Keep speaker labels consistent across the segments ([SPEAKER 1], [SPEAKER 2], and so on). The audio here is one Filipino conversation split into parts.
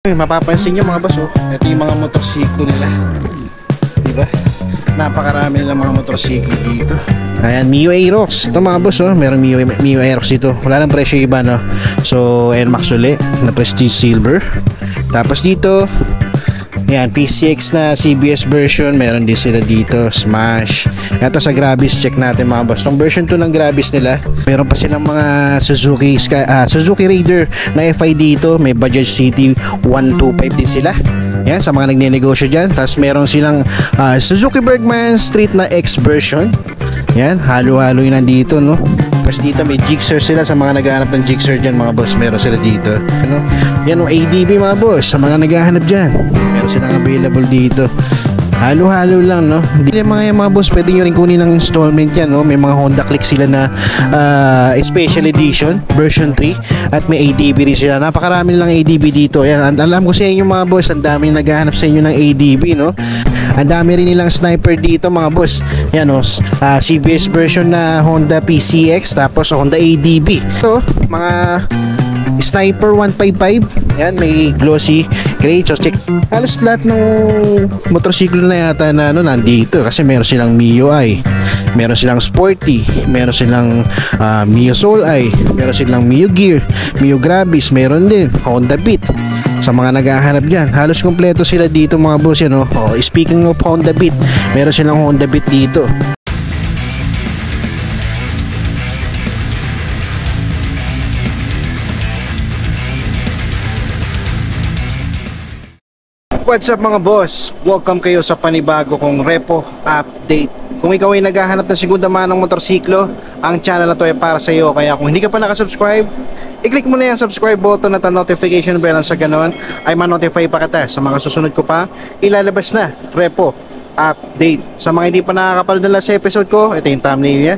[SPEAKER 1] Mapapansin nyo mga boss, oh, ito yung mga motorsiklo nila, diba? Napakarami nilang mga motorsiklo dito. Ayan, Mio Aerox. Ito mga boss, oh, meron Mio Aerox dito. Wala nang presyo iba, no? So, NMAX uli na Prestige Silver. Tapos dito, ayan, PCX na CBS version. Meron din sila dito, Smash. Ito sa Grabis, check natin mga boss. Itong version 2 ng Grabis nila, meron pa silang mga Suzuki Raider na FI dito. May Bajaj City 125 din sila. Yan, sa mga nagnenegosyo dyan. Tapos meron silang Suzuki Bergman Street na X version. Yan, halo-halo yun nandito, no? Tapos dito may Gixxer sila. Sa mga naghahanap ng Gixxer dyan mga boss, meron sila dito, ano? Yan, ADB mga boss, sa mga naghahanap dyan, meron silang available dito. Halo-halo lang, no? Hindi mga boss, pwede nyo rin kunin ng installment yan, no? May mga Honda Click sila na special edition version 3 at may ADB rin sila. Napakarami nilang ADB dito. Yan, alam ko sa inyo mga boss, ang dami naghahanap sa inyo ng ADB, no? Ang dami rin nilang sniper dito mga boss. Yan, no? CBS version na Honda PCX, tapos Honda ADB. So, mga Sniper 155. Yan, may glossy gray. So check, halos lahat ng motorsiklo na yata na ano nandito, kasi meron silang Mio I, meron silang Sporty, meron silang Mio Soul I, meron silang Mio Gear, Mio Grabis, meron din Honda Beat. Sa mga naghahanap dyan, halos kompleto sila dito mga boss, yan, oh. Speaking of Honda Beat, meron silang Honda Beat dito. What's up mga boss? Welcome kayo sa panibago kong repo update. Kung ikaw ay naghahanap ng segunda manong motorsiklo, ang channel na to ay para sa iyo. Kaya kung hindi ka pa nakasubscribe, i-click mo na yung subscribe button at ang notification bell, sa ganon ay ma-notify pa kita sa mga susunod ko pa ilalabas na repo update. Sa mga hindi pa nakakapanood ng last episode ko, ito yung thumbnail niya.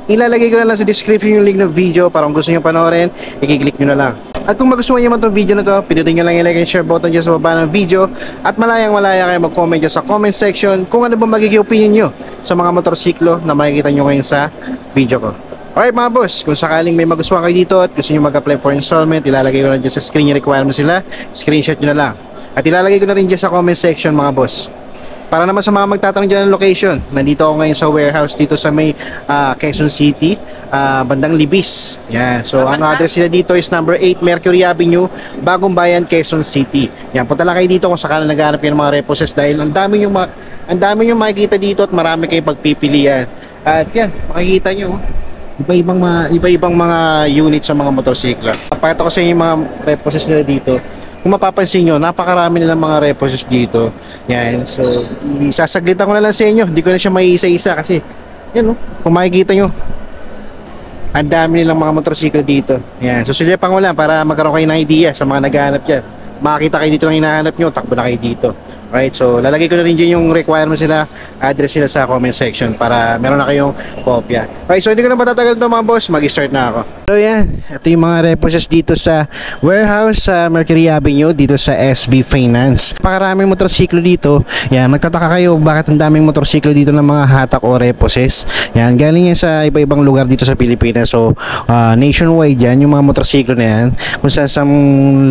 [SPEAKER 1] Ilalagay ko na lang sa description yung link ng video para kung gusto nyo panoorin, i-click nyo na lang. At kung magustuhan nyo man itong video na to, pindutin nyo lang yung like and share button dyan sa baba ng video. At malayang-malaya kayo mag-comment dyan sa comment section kung ano ba magiging opinion nyo sa mga motorsiklo na makikita nyo ngayon sa video ko. Alright mga boss, kung sakaling may magustuhan kayo dito at gusto nyo mag-apply for installment, ilalagay ko na dyan sa screen yung requirements nila. Screenshot nyo na lang. At ilalagay ko na rin dyan sa comment section mga boss. Para naman sa mga magtatanong dyan ng location, nandito ako ngayon sa warehouse dito sa may Quezon City, bandang Libis. Yan. So ang address nila dito is number 8 Mercury Avenue, Bagong Bayan, Quezon City. Yan, punta lang kayo dito kung sakalang naghahanap kayo ng mga reposes dahil ang dami yung makikita dito at marami kayong pagpipilian. At yan, makikita nyo iba-ibang mga unit sa mga motorsiklo. Pakita ko sa inyo yung mga reposes nila dito. Kung mapapansin nyo, napakarami nilang mga reposes dito. Yan, so sasaglitan ko na lang sa inyo. Hindi ko na siya may isa-isa kasi yan, kung makikita nyo, ang dami nilang mga motorsiklo dito. Yan, so sulipan ko lang para magkaroon kayo ng idea sa mga naghahanap dyan. Makakita kayo dito ng hinahanap nyo, takbo na kayo dito. Right, so lalagay ko na rin dyan yung requirements nila, address nila sa comment section para meron na kayong kopya. Right, so hindi ko na matatagal ito mga boss, mag-start na ako. So yan, ito yung mga reposes dito sa warehouse sa Mercury Avenue, dito sa SB Finance. Napakaraming motorsiklo dito. Yan, magtataka kayo bakit ang daming motorsiklo dito ng mga hatak o reposes. Yan, galing yan sa iba-ibang lugar dito sa Pilipinas. So nationwide yan, yung mga motorsiklo na yan, kung saan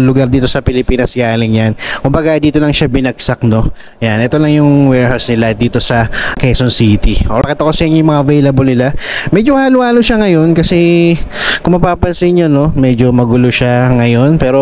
[SPEAKER 1] lugar dito sa Pilipinas galing yan. Kumbaga dito lang siya binagsak, no? Yan, ito lang yung warehouse nila dito sa Quezon City. O, pakita ko sa inyo yung mga available nila. Medyo halo-halo siya ngayon kasi kung mapapansin nyo, no, medyo magulo siya ngayon. Pero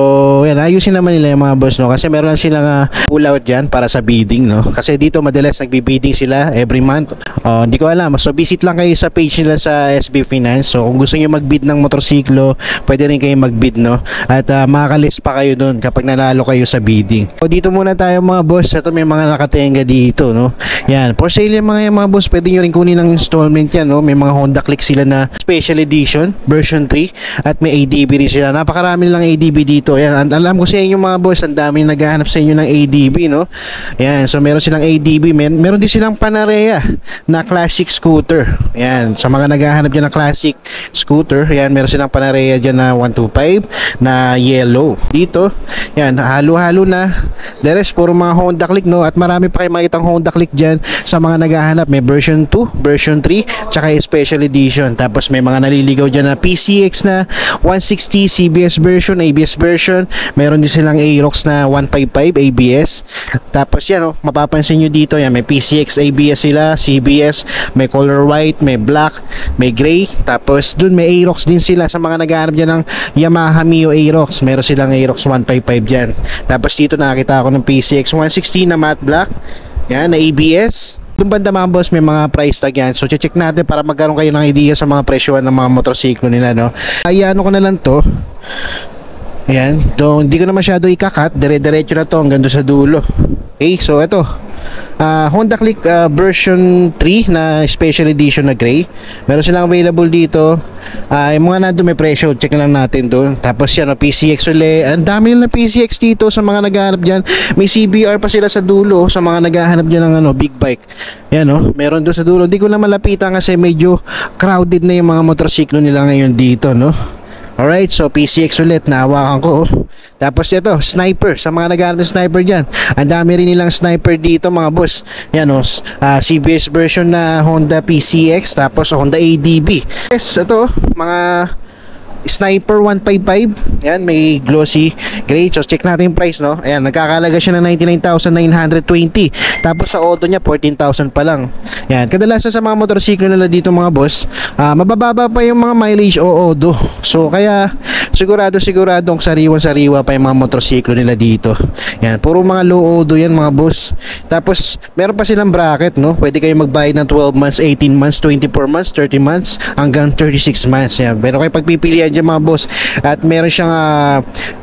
[SPEAKER 1] yan, ayusin naman nila yung mga boss, no? Kasi meron silang pull out dyan para sa bidding, no? Kasi dito madalas nagbi-bidding sila every month. Hindi ko alam. So visit lang kayo sa page nila sa SB Finance. So kung gusto nyo mag-bid ng motorsiklo, pwede rin kayo mag-bid, no? At makakalist pa kayo dun kapag nanalo kayo sa bidding. So dito muna tayo mga boss. Ito may mga nakatenga dito, no? Yan, for sale yung mga boss. Pwede nyo rin kunin ng installment yan, no? May mga Honda Click sila na special edition version 3 at may ADB rin sila. Napakarami nilang ADB dito. Yan, alam ko sa inyo mga boss, ang dami naghahanap sa inyo ng ADB, no? Yan, so meron silang ADB, meron din silang Panarea na classic scooter. Yan, sa mga naghahanap dyan ng classic scooter, yan, meron silang Panarea dyan na 125 na yellow. Dito, yan, halo-halo na The rest, puro mga Honda Click, no? At marami pa kayo makitang Honda Click dyan sa mga naghahanap. May version 2, version 3, tsaka special edition. Tapos may mga naliligaw dyan na PCX na 160 CBS version, ABS version. Meron din silang Aerox na 155 ABS. Tapos yan, oh, mapapansin nyo dito, yan, may PCX ABS sila, CBS, may color white, may black, may gray. Tapos dun may Aerox din sila sa mga naghahanap dyan ng Yamaha Mio Aerox. Meron silang Aerox 155 dyan. Tapos dito nakita ako ng PCX 160 na matte black, yan, na ABS. Doon banda mga boss, may mga price tag yan. So check natin para magkaroon kayo ng idea sa mga presyohan ng mga motorsiklo nila, no? Ay ano ko na lang to. Ayan, hindi ko na masyado ikakat, dire-diretso na to hanggang doon sa dulo. Okay, so ito, Honda Click version 3 na special edition na gray. Meron silang available dito. Yung mga nandun may presyo, check lang natin doon. Tapos yan, PCX ulit. Ang dami nila PCX dito sa mga naghahanap dyan. May CBR pa sila sa dulo sa mga naghahanap dyan ng big bike. Yan, meron doon sa dulo. Hindi ko na malapitan kasi medyo crowded na yung mga motorsiklo nila ngayon dito, no? Alright, so PCX ulit, nahawakan ko. Tapos ito, sniper, sa mga naghahanap ng sniper dyan. Ang dami rin nilang sniper dito mga boss. Yan CBS version na Honda PCX, tapos Honda ADB. Yes, ito, mga Sniper 155. Yan, may glossy gray. So check natin yung price, no? Ayan, nagkakalaga siya ng 99,920. Tapos sa auto niya 14,000 pa lang. Yan, kadalasan sa mga motorsiklo nila dito mga boss, mabababa pa yung mga mileage o odo. So kaya siguradong sariwa pa yung mga motorsiklo nila dito. Yan, puro mga low odo yan mga boss. Tapos meron pa silang bracket, no? Pwede kayo magbayad ng 12 months, 18 months, 24 months, 30 months hanggang 36 months. Yan, pero kayo pagpipilian dyan mga boss. At meron siyang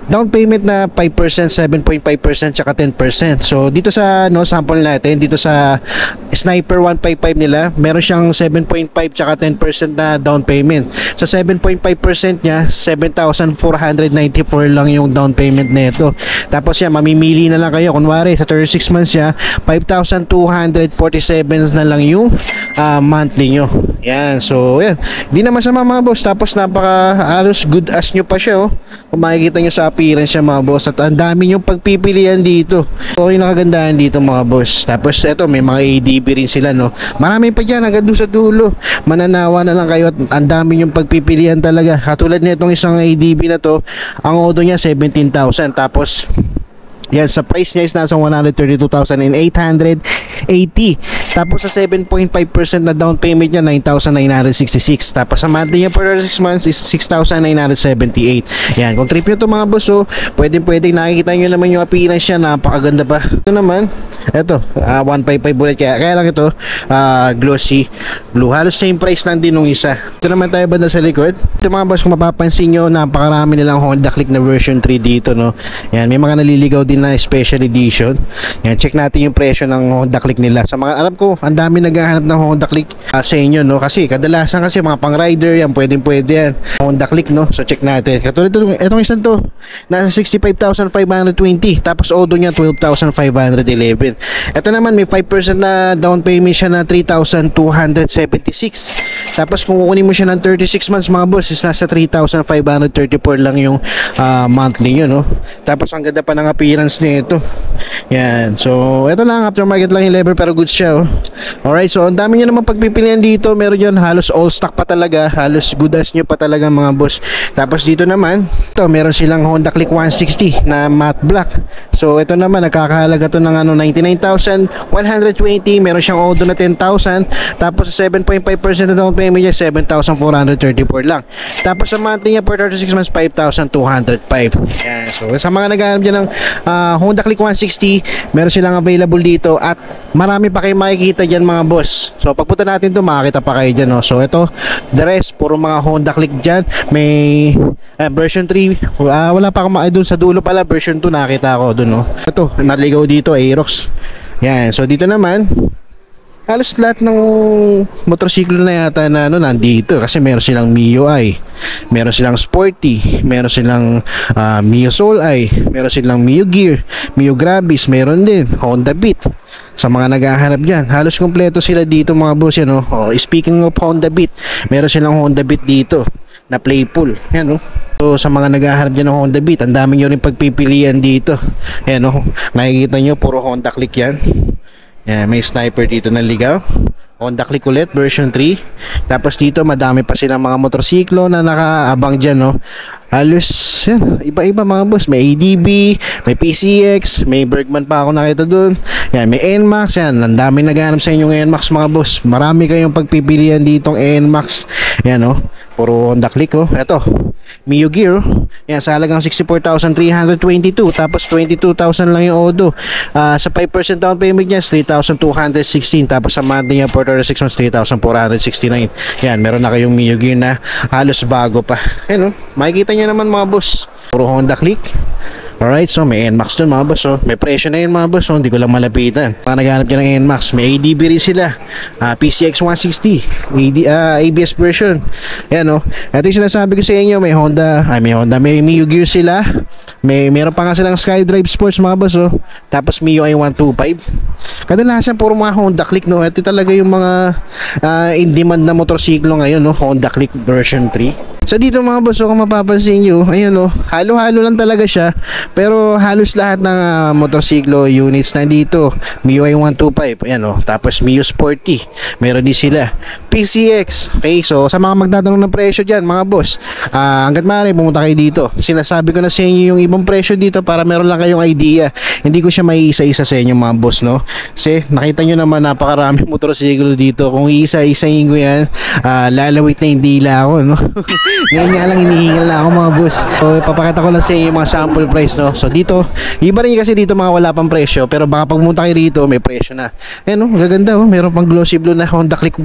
[SPEAKER 1] down payment na 5%, 7.5% tsaka 10%. So dito sa sample natin, dito sa Sniper 155 nila, meron siyang 7.5 tsaka 10% na down payment. Sa 7.5% niya, 7,494 lang yung down payment nito. Tapos yan, mamimili na lang kayo. Kunwari sa 36 months niya, 5,247 na lang yung monthly nyo. Yan, so yan, di na masama mga boss. Tapos napaka halos good as nyo pa siya, kung makikita nyo sa appearance siya mga boss. At ang dami nyo pagpipilian dito. So yung nakagandahan dito mga boss. Tapos eto, may mga ADB rin sila, no? Marami pa dyan hanggang doon sa dulo. Mananawa na lang kayo at ang dami nyo pagpipilian talaga. Katulad nitong isang ADB na to, ang auto niya 17,000. Tapos yan, sa price niya is nasa 132,880. Tapos sa 7.5% na down payment niya, 9,966. Tapos sa monthly niya per 6 months is 6,978. Yan, kung trip nyo to mga boss, pwede nakikita nyo naman yung appearance niya, napakaganda pa. Ito naman, ito 155 bullet, kaya lang ito glossy blue. Halos same price lang din nung isa. Ito naman tayo banda sa likod. Ito mga boss, kung mapapansin nyo, napakarami nilang Honda Click na version 3 dito, no? Yan, may mga naliligaw din na special edition. Yan, check natin yung presyo ng Honda Click nila. Sa mga, alam ko, ang dami naghahanap ng Honda Click sa inyo, no? Kasi kadalasan mga pang rider yan, pwede yan Honda Click, no? So check natin. Katulad itong isang to, nasa 65,520. Tapos odo niya 12,511. Ito naman may 5% na down payment siya na 3,276. Tapos kung kukunin mo siya ng 36 months mga boss, is nasa 3,534 lang yung monthly nyo, no? Tapos ang ganda pa ng appearance nito. Yan. So ito lang, aftermarket lang yung lever pero goods siya, Alright, so ang dami nyo naman pagpipilian dito. Meron yan halos all stock pa talaga, halos good as nyo pa talaga mga boss. Tapos dito naman, ito meron silang Honda Click 160 na matte black. So ito naman, nakakahalaga to ng 99,120. Meron siyang odo na 10,000. Tapos sa 7.5% na down payment niya, 7,434 lang. Tapos sa monthly niya per 36 months, 5,205. Yan. So sa mga naghahanap dyan ng Honda Click 160, meron silang available dito at marami pa kayong makikita dyan mga boss. So pagpunta natin to, makakita pa kayo dyan, So ito, the rest, puro mga Honda Click dyan. May version 3, wala pa akong doon sa dulo pala, version 2 nakita ko doon, Ito, naligaw dito, Aerox. Yan, so dito naman, halos lahat ng motorsiklo na yata na nandito kasi meron silang Mio i, meron silang Sporty, meron silang Mio Soul i, meron silang Mio Gear, Mio Gravis, meron din Honda Beat. Sa mga naghahanap dyan, halos kompleto sila dito mga boss, speaking of Honda Beat, meron silang Honda Beat dito na Playful. Yan, So sa mga naghahanap dyan ng Honda Beat, ang dami nyo rin pagpipilian dito. Ayan o, nakikita nyo puro Honda Click yan. Ayan, may sniper dito na ligaw, Honda Click ulit version 3. Tapos dito madami pa silang mga motorsiklo na nakaabang dyan, no. Halos yan, iba-iba mga boss. May ADB, may PCX, may Bergman pa ako nakita dun. Yan, may NMAX. Yan, ang daming naghahanap sa inyong NMAX mga boss. Marami kayong pagpipilian ditong NMAX. Yan, no, puro Honda Click, oh. Eto, Mio Gear, oh. Yan, sa halagang 64,322. Tapos 22,000 lang yung Odo. Sa 5% down payment niya 3,216. Tapos sa monthly niya for 36 months 3,469. Yan, meron na kayong Mio Gear na halos bago pa. Yan, oh, makikita niyo naman mga boss, puro Honda Click. Alright, so may NMAX dun mga boss, oh. May presyo na yun mga boss, oh. Hindi ko lang malapitan. Mga naghanap dyan ng NMAX, may ADB rin sila, PCX 160, ABS version. Yan, oh. Ito yung sinasabi ko sa inyo, may Mio Gear sila. Meron pa nga silang SkyDrive Sports mga boss, oh. Tapos Mio i125. Kadalasan puro mga Honda Click, no. Ito talaga yung mga in demand na motorsiklo ngayon, no. Honda Click version 3. So dito mga boss, kung mapapansin nyo, ayun, oh, halo-halo lang talaga siya. Pero halos lahat ng motorsiklo units na dito. Mio i125, ayan, oh. Tapos Mio Sporty, meron din sila. PCX, okay. So sa mga magtatanong ng presyo dyan mga boss, hanggat maaari pumunta kayo dito. Sinasabi ko na sa inyo yung ibang presyo dito para meron lang kayong idea. Hindi ko siya may isa-isa sa inyo mga boss, no. Kasi nakita nyo naman napakaraming motorsiklo dito. Kung isa-isahin ko yan, lalawit na yung dila ako, no. Ngayon nga lang hinihingal na ako mga boss. So papakita ko lang sa inyo yung mga sample price, no. So dito, iba rin kasi dito mga wala pang presyo, pero baka pag pumunta kayo rito may presyo na. Ayan, no, gaganda, oh. Meron pang glossy blue na Honda Click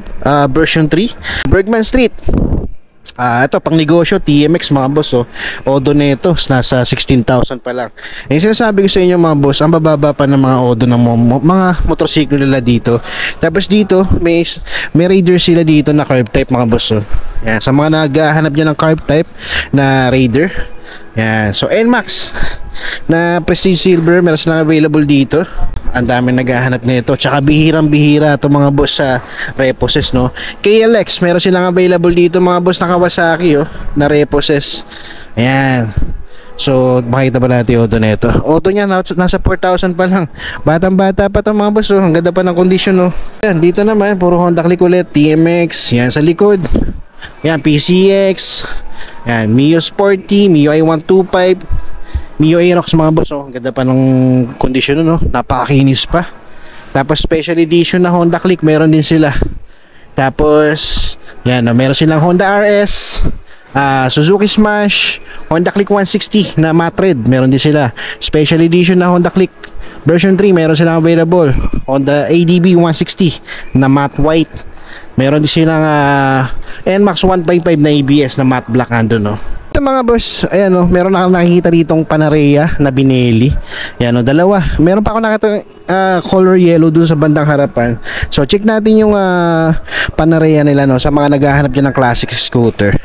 [SPEAKER 1] version 3, Bergman Street. Ito pang negosyo, TMX mga boss, oh. Odo nito nasa 16,000 pa lang. Yung sinasabi ko sa inyo mga boss, ang bababa pa ng mga Odo ng mga motorsiklo nila dito. Tapos dito may Raider sila dito na curb type mga boss, oh. Yan, sa mga naghahanap dyan ng curb type na Raider. Yan, so NMAX na Prestige Silver, meron silang available dito. Ang dami naghahanap nito. Tsaka bihirang-bihira itong mga boss sa Reposes, no. KLX, meron silang available dito mga boss na Kawasaki, oh, na Reposes. Ayan. So, makita ba natin Odo nito? Odo niya nasa 4,000 pa lang. Batang-bata pa itong mga boss, oh. Ang ganda pa ng kondisyon, oh. Ayan, dito naman puro Honda Click ulit, TMX. Yan sa likod. Yan, PCX. Yan, Mio Sporty, Mio i125, Mio Aerox mga boss, oh. Ang ganda pa ng kondisyon, no? Napakakinis pa. Tapos special edition na Honda Click, meron din sila. Tapos yan, meron silang Honda RS, Suzuki Smash, Honda Click 160 na matte red, meron din sila. Special edition na Honda Click version 3, meron silang available. Honda ADB 160 na matte white. Meron din silang NMAX 155 na ABS na matte black, ando, no. Ito mga boss, ayan, oh, meron na nakikita ditong Panarea na Binelli. Ayan, oh, dalawa. Meron pa ako nakita color yellow dun sa bandang harapan. So check natin yung Panarea nila, no, sa mga naghahanap dyan ng classic scooter.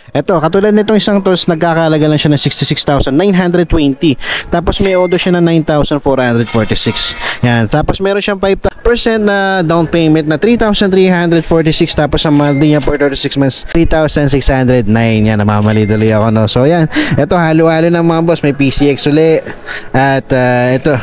[SPEAKER 1] Ito, katulad nitong isang tos, nagkakalaga lang siya ng 66,920. Tapos may Odo siya ng 9,446. Yan, tapos meron siyang 5% na down payment na 3,346. Tapos ang monthly niya for 36 months 3,609. Yan, namamali-dali ako, no. So yan, ito halo-halo ng mga boss. May PCX uli. At ito,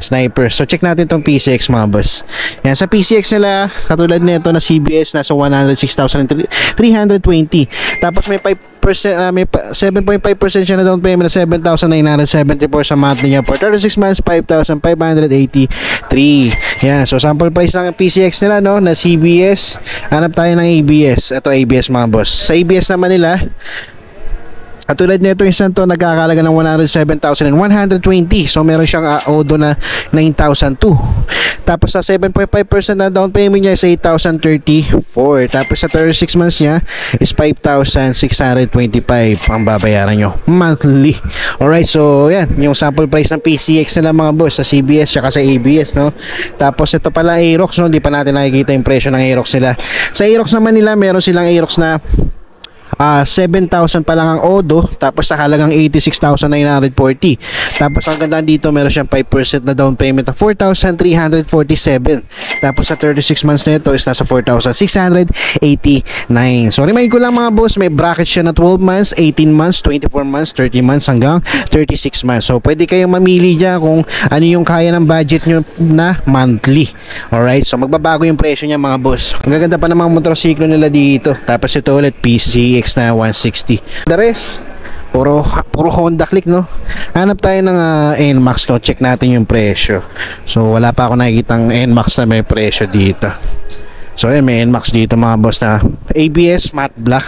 [SPEAKER 1] Sniper. So check natin itong PCX mga boss. Yan, sa PCX nila, katulad nito na CBS, nasa 106,320. Tapos may 5%, may 7.5% siya na down payment na 7,974 sa monthly niya for 36 months 5,583. Yan, so sample price ng PCX nila, no, na CBS. Hanap tayo ng ABS. Ito ABS mga boss. Sa ABS naman nila, katulad nito yung to, nagkakalaga ng 107,120. So meron siyang Odo na 9,002. Tapos sa 7.5% na down payment niya is 8,034. Tapos sa 36 months niya is 5,625 ang babayaran nyo monthly. Alright, so yan, yung sample price ng PCX nila mga boss sa CBS saka sa ABS, no. Tapos ito pala Aerox, no, hindi pa natin nakikita yung presyo ng Aerox nila. Sa Aerox naman nila, meron silang Aerox na 7,000 pa lang ang odo, tapos sa halagang 86,940. Tapos ang ganda dito, meron siyang 5% na down payment na 4,347. Tapos sa 36 months na ito is nasa 4,689. So remind ko lang mga boss, may bracket siya na 12 months, 18 months, 24 months, 30 months hanggang 36 months. So pwede kayong mamili dyan kung ano yung kaya ng budget nyo na monthly. Alright, so magbabago yung presyo niya mga boss. Ang gaganda pa ng mga motorsiklo nila dito. Tapos ito ulit PCX na 160. The rest, puro Honda Click, no? Hanap tayo ng NMAX, no? Check natin yung presyo. So wala pa ako nakikitang NMAX na may presyo dito. So ayan, may NMAX dito mga boss na ABS matte black.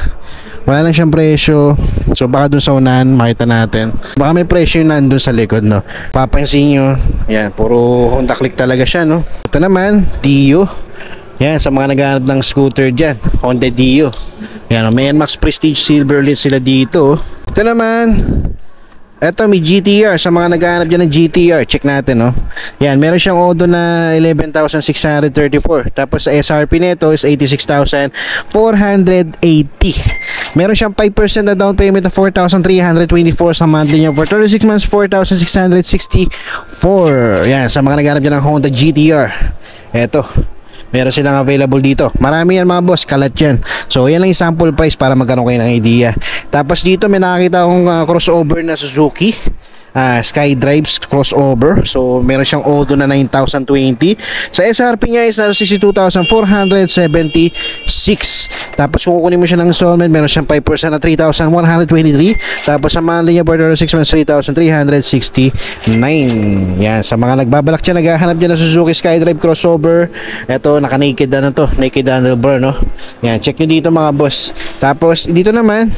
[SPEAKER 1] Wala lang siyang presyo. So baka dun sa unahan makita natin. Baka may presyo yun nandun sa likod, no? Papansin nyo, yan, puro Honda Click talaga siya, no? Ito naman, Dio. Yan, sa mga naghahanap ng scooter dyan, Honda Dio. Yan, may NMAX Prestige Silver ulit sila dito. Ito naman, eto may GTR. Sa mga naghahanap dyan ng GTR, check natin, no? Yan, meron siyang odo na 11,634. Tapos sa SRP nito is 86,480. Meron siyang 5% na down payment na 4,324 sa monthly niya. For 36 months, 4,664. Yan, sa mga naghahanap dyan ng Honda GTR. Eto, meron silang available dito. Marami yan mga boss, kalat yan. So yan lang yung sample price para magkaroon kayo ng idea. Tapos dito may nakakita akong crossover na Suzuki Skydrive crossover. So meron siyang odo na 9,020. Sa SRP niya is nasa 62,476. Tapos kung kukunin mo siya ng installment, meron siyang 5% na 3,123. Tapos sa monthly niya for 6 months, 3,369. Yan, sa mga nagbabalak dyan, naghahanap dyan ng Suzuki Skydrive crossover. Ito, naka-naked ano to, naked handlebar, no? Yan, check nyo dito mga boss. Tapos dito naman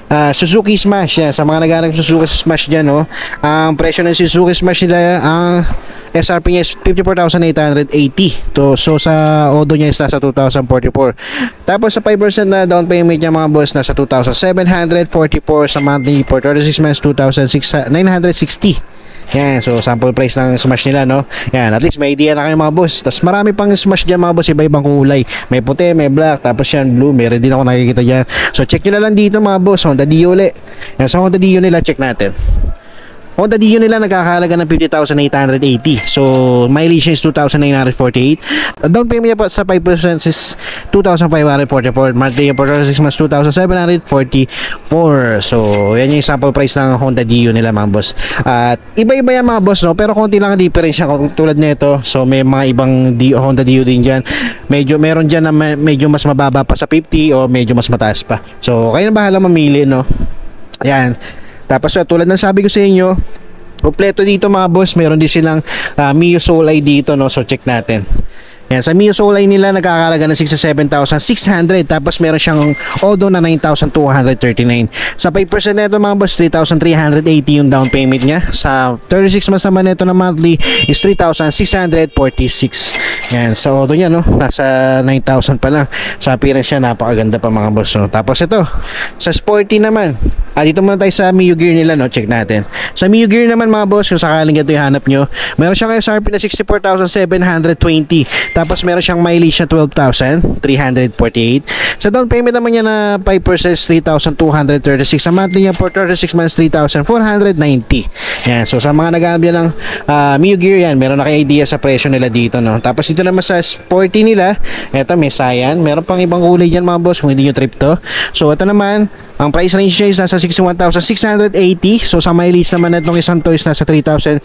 [SPEAKER 1] Suzuki Smash, yan, sa mga naghahanap ng Suzuki Smash dyan, no? Ang presyo ng Suzuki Smash nila, ang SRP niya is 54,880 to, so sa odo niya is nasa 2,044. Tapos sa 5% na down payment niya mga boss, nasa 2,744. Sa monthly for 36 months, 2,960. Yan, so sample price ng Smash nila, no? Yan, at least may idea na kayo mga boss. Tapos marami pang Smash dyan mga boss, iba-ibang kulay. May puti, may black, tapos yan blue, meron din ako nakikita dyan. So check nyo na lang dito mga boss, Honda Dio ulit. Yan, sa Honda Dio nila, check natin. Honda Dio nila nagkakahalaga ng 50,880. So mileage is 2,948. Down payment niya pa sa 5% is 2,544. Monthly for 6 months, 2,744. So yan yung sample price ng Honda Dio nila mga boss. At iba-iba yan mga boss, no? Pero konti lang ang difference tulad nito. So may mga ibang Honda Dio din dyan. Medyo meron dyan na medyo mas mababa pa sa 50 o medyo mas mataas pa. So kayo na bahala mamili, no? Ayan. Tapos tulad ng sabi ko sa inyo, kompleto dito mga boss, meron din silang Mio Soleil dito, no? So check natin. Yan, sa Mio Soleil nila nagkakalaga ng 67,600. Tapos meron siyang odo na 9,239. Sa 5% nito mga boss, 3,380 yung down payment niya. Sa 36 months naman nito na monthly is 3,646. Yan, sa odo niya, no, nasa 9,000 pa lang. Sa appearance niya, napakaganda pa mga boss, no? Tapos ito, sa sporty naman, dito muna tayo sa Mio Gear nila, no? Check natin. Sa Mio Gear naman mga boss, kung sakaling ito yung hanap nyo, meron siyang SRP na 64,720. Tapos meron siyang mileage na 12,348. Sa down payment naman niya na 5% 3,236. Sa monthly niya for 36 months, 3,490. Yan, so sa mga naghahanap yan ng Mio Gear, yan, meron na kayo idea sa presyo nila dito, no? Tapos dito naman sa sporty nila, eto may Saiyan. Meron pang ibang kulay dyan mga boss kung hindi nyo trip to. So ito naman, ang price range niya is nasa 61,680. So sa mileage naman itong isang to is nasa 3,678.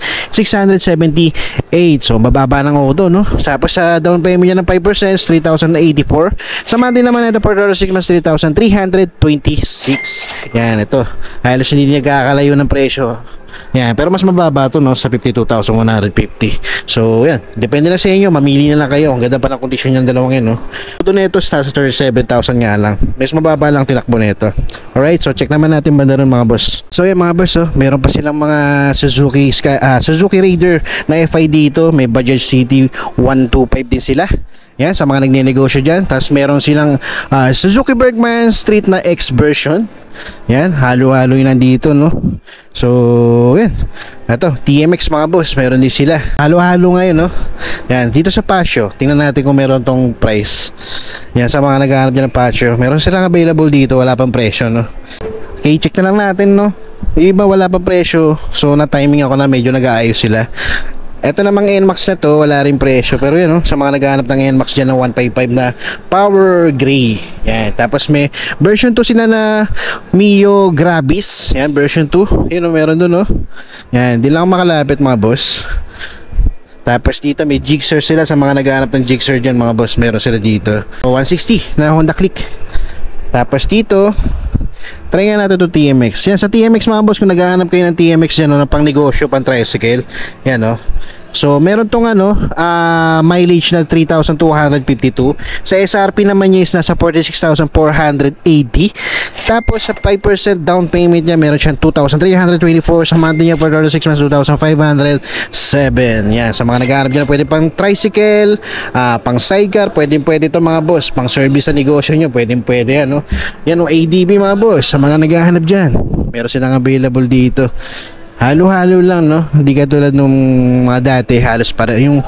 [SPEAKER 1] So mababa ng odo, no? Tapos sa down payment niya ng 5% is 3,084. Sa monthly naman ito for 36 months, 3,326. Yan, ito. Halos hindi nagkakalayo ng presyo. Yan, pero mas mababa to, no, sa 52,150. So yan, depende na sa inyo, mamili na lang kayo. Ang ganda pa ng kondisyon ng dalawang yan, no. Ito nito sa 37,000 nga lang. Mas mababa lang tinakbo nito. Alright, so check naman natin banda ron mga boss. So yan mga boss, meron pa silang mga Suzuki Raider na FI dito. May Bajaj City 125 din sila. Yan, sa mga nagne-negosyo dyan. Tapos meron silang Suzuki Bergman Street na X version. Yan, halo-halo yun nandito, no? So, yan. Ito, TMX mga boss, meron din sila. Halo-halo ngayon, no? Yan, dito sa Pasio, tingnan natin kung meron tong price. Yan, sa mga naghahanap dyan ng Pasio, meron silang available dito, wala pang presyo, no? Okay, check na lang natin, no? Yung iba wala pang presyo, so na-timing ako na medyo nag-aayos sila. Ito namang NMAX na to, wala rin presyo. Pero yan, sa mga naghahanap ng NMAX dyan ng 155 na Power Gray. Yan, tapos may version 2 sila na Mio Grabis. Yan, version 2. Yan, meron dun, no? Yan, di lang makalapit mga boss. Tapos dito may Gixxer sila. Sa mga naghahanap ng Gixxer dyan mga boss, meron sila dito. So, 160 na Honda Click. Tapos dito, try nga natin to TMX. Yan, sa TMX mga boss, kung naghahanap kayo ng TMX dyan, no, ng pang negosyo, pang tricycle, yan, no. So meron tong mileage na 3,252. Sa SRP naman niya is nasa 46,480. Tapos sa 5% down payment niya meron siyang 2,324. Sa monthly niya for 6 months 2,507. Yan, sa mga naghahanap dyan pwede pang tricycle, pang sidecar, pwede ito mga boss, pang service sa negosyo nyo, pwede ano. Yan o ADB mga boss, sa mga naghahanap dyan meron silang available dito. Halo-halo lang, no? Hindi katulad nung mga dati, halos para yung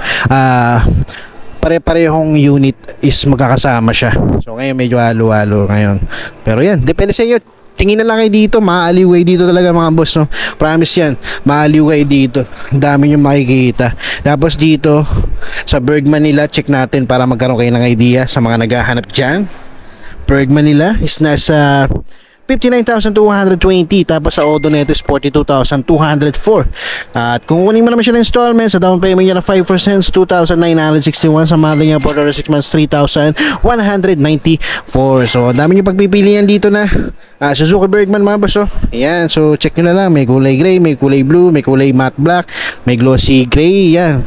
[SPEAKER 1] pare-parehong unit is magkakasama siya. So ngayon medyo halo-halo ngayon. Pero yan, depende sa inyo. Tingin na lang kayo dito, maaliway dito talaga mga boss, no? Promise yan, maaliway dito. Ang dami nyo makikita. Tapos dito, sa Bergman nila, check natin para magkaroon kayo ng idea sa mga naghahanap dyan. Bergman nila is nasa 59,220. Tapos sa Odo neto is 42,204. At kung kunin mo naman siya ng installment, sa down payment niya na 5% 2,961. Sa monthly niya for 6 months 3,194. So dami niyo pagpipilian dito na Suzuki Bergman mga boss, oh. Ayan, so check nyo na lang. May kulay gray, may kulay blue, may kulay matte black, may glossy gray, yan,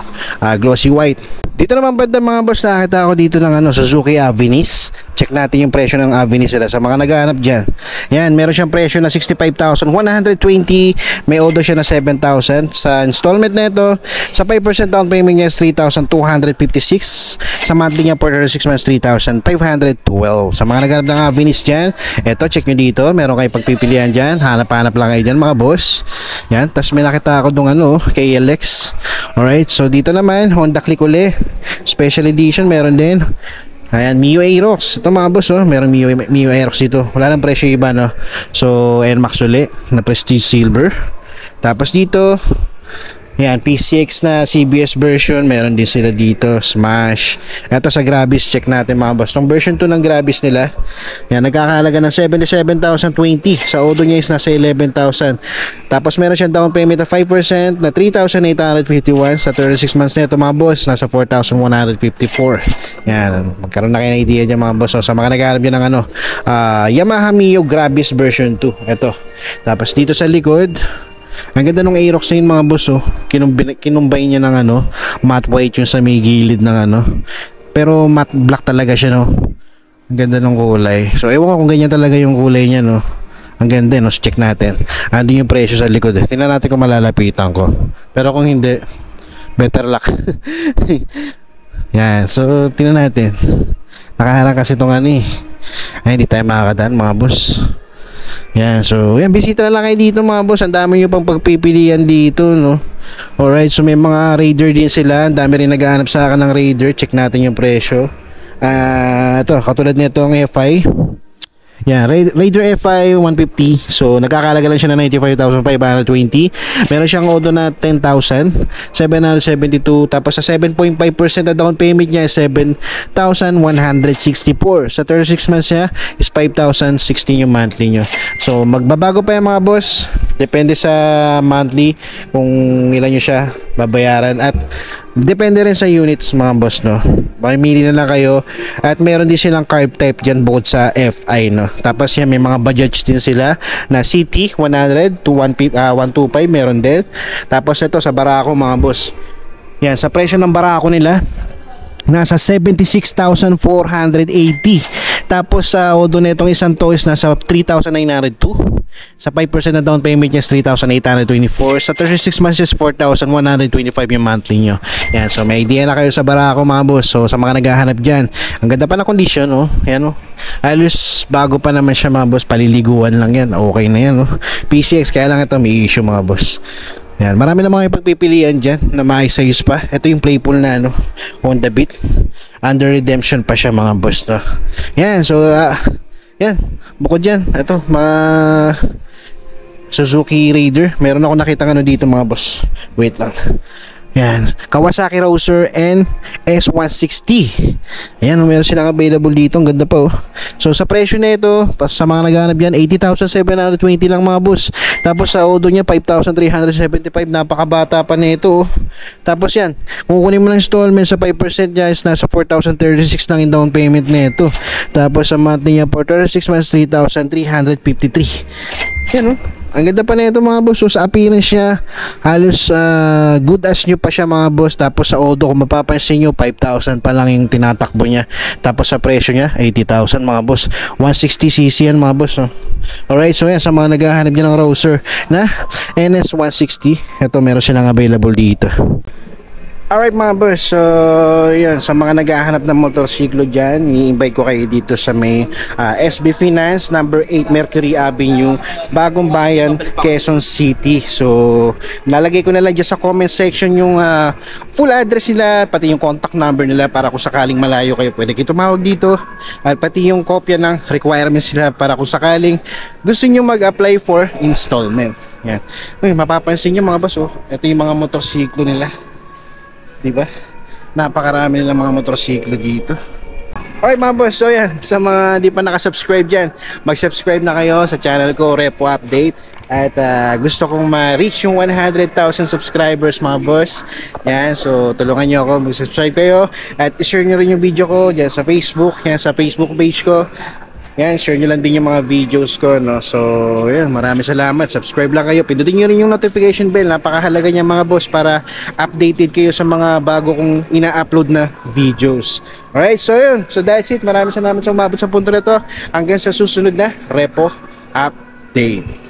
[SPEAKER 1] glossy white. Dito naman banda mga boss, nakakita ako dito ng Suzuki Avinis. Check natin yung presyo ng Avinis sila sa mga naghahanap dyan. Yan, meron siyang presyo na 65,120. May Odo siya na 7,000. Sa installment nito, sa 5% down payment niya is 3,256. Sa monthly niya for 6 months 3,512. Sa mga naghahanap ng Avinis dyan, eto check nyo dito, meron kayong pagpipilian dyan. Hanap-hanap lang kayo dyan mga boss. Yan, tas may nakita ako dong KLX. Alright, so dito naman Honda Click uli, special edition meron din. Ayan, Mio Aerox. Ito mga boss, oh, meron Mio Aerox dito. Wala nang presyo iba, no? So, NMAX uli na Prestige Silver. Tapos dito, ayan, PCX na CBS version, meron din sila dito, Smash. Ito sa Grabis, check natin mga boss. Itong version 2 ng Grabis nila, yan, nagkakahalaga ng 77,020. Sa Odo niya is nasa 11,000. Tapos meron siyang down payment na 5% na 3,851. Sa 36 months nito mga boss, nasa 4,154. Yan, magkaroon na kayo ng idea dyan mga boss. So, sa mga naghahanap dyan ng Yamaha Mio Grabis version 2. Ito. Tapos dito sa likod, ang ganda ng Aerox na yun mga boss, oh. Kinumbay niya ng matte white yung sa may gilid ng pero matte black talaga siya, no. Ang ganda ng kulay. So ewan ko kung ganyan talaga yung kulay niya, no. Ang ganda, no. So, check natin. Andun yung presyo sa likod, eh. Tingnan natin kung malalapitan ko. Pero kung hindi, better luck. Yan. So tingnan natin. Nakaharang kasi itong ay hindi tayo makakadaan mga boss. Yan, so yan, bisita na lang kayo dito mga boss. Ang dami nyo pang pagpipilian dito, no. Alright, so may mga Raider din sila. Ang dami rin naghahanap sa akin ng Raider. Check natin yung presyo. Ito, katulad nito ang FI. Yan, Raider FI 150. So nagkakalaga lang siya na 95,520. Meron siyang Odo na 10,772. Tapos sa 7.5% na down payment niya is 7,164. Sa 36 months niya is 5,016 yung monthly niya. So magbabago pa yung mga boss. Depende sa monthly kung ilan nyo siya babayaran. At depende rin sa units mga boss, no. Mamili na lang kayo. At meron din silang carb type dyan bukod sa FI, no. Tapos yan, may mga Bajaj din sila na CT 100 to 125 meron din. Tapos ito sa Barako mga boss. Yan, sa presyo ng Barako nila nasa 76,480. Tapos sa Odo na itong isang to is nasa 3,902. Sa 5% na down payment niya is 3,824. Sa 36 months is 4,125 yung monthly nyo. Yan, so may idea na kayo sa Barako mga boss. So sa mga naghahanap dyan, ang ganda pa na condition, oh. Yan, oh. Halos bago pa naman siya mga boss, paliliguan lang yan. Okay na yan, oh. PCX, kaya lang ito may issue mga boss. Yan, marami na mga ipagpipilian dyan na maayos pa. Ito yung Playful na ano, Honda Beat. Under redemption pa siya mga boss, no? Yan, so yan, bukod dyan, ito, mga Suzuki Raider. Meron ako nakita ano dito mga boss. Wait lang. Yan, Kawasaki Roadster and S160. Ayan, meron silang available dito. Ang ganda pa, oh. So sa presyo na ito, sa mga naghahanap yan, 80,720 lang mga boss. Tapos sa Odo niya, 5,375. Napakabata pa na ito, oh. Tapos yan, kung kunin mo ng installment sa 5% niya is nasa 4,036 lang yung down payment na ito. Tapos sa monthly niya, for 36 months, 3,353. Yan, oh. Ang ganda pa na ito mga boss. So sa appearance niya, halos good as new pa siya mga boss. Tapos sa Odo, kung mapapansin nyo, 5,000 pa lang yung tinatakbo niya. Tapos sa presyo niya, 80,000 mga boss. 160cc yan mga boss, no? Alright, so yan, sa mga naghahanap niya ng Roadster na NS160, ito meron silang available dito. Alright mga boss, so yun, sa mga naghahanap ng motorsiklo dyan, i-invite ko kayo dito sa may SB Finance, number 8 Mercury Avenue, Bagong Bayan, Quezon City. So lalagay ko na lang dyan sa comment section yung full address nila, pati yung contact number nila, para kung sakaling malayo kayo, pwede kayo tumawag dito, at pati yung kopya ng requirements nila para kung sakaling gusto nyo mag-apply for installment. Yan. Uy, mapapansin nyo mga boss, oh, ito yung mga motorsiklo nila. Diba? Napakarami nilang mga motorsiklo dito. Alright mga boss, so yan, sa mga di pa nakasubscribe dyan, mag-subscribe na kayo sa channel ko, Repo Update. At gusto kong ma-reach yung 100,000 subscribers mga boss. Yan, so tulungan nyo ako, mag-subscribe kayo. At i-share nyo rin yung video ko dyan sa Facebook, yan, sa Facebook page ko. Yan, share nyo lang din yung mga videos ko, no? So, yan, maraming salamat. Subscribe lang kayo. Pindutin nyo rin yung notification bell. Napakahalaga niya mga boss para updated kayo sa mga bago kong ina-upload na videos. Alright, so yun. So that's it. Maraming salamat sa umabot sa punto na to. Hanggang sa susunod na Repo Update.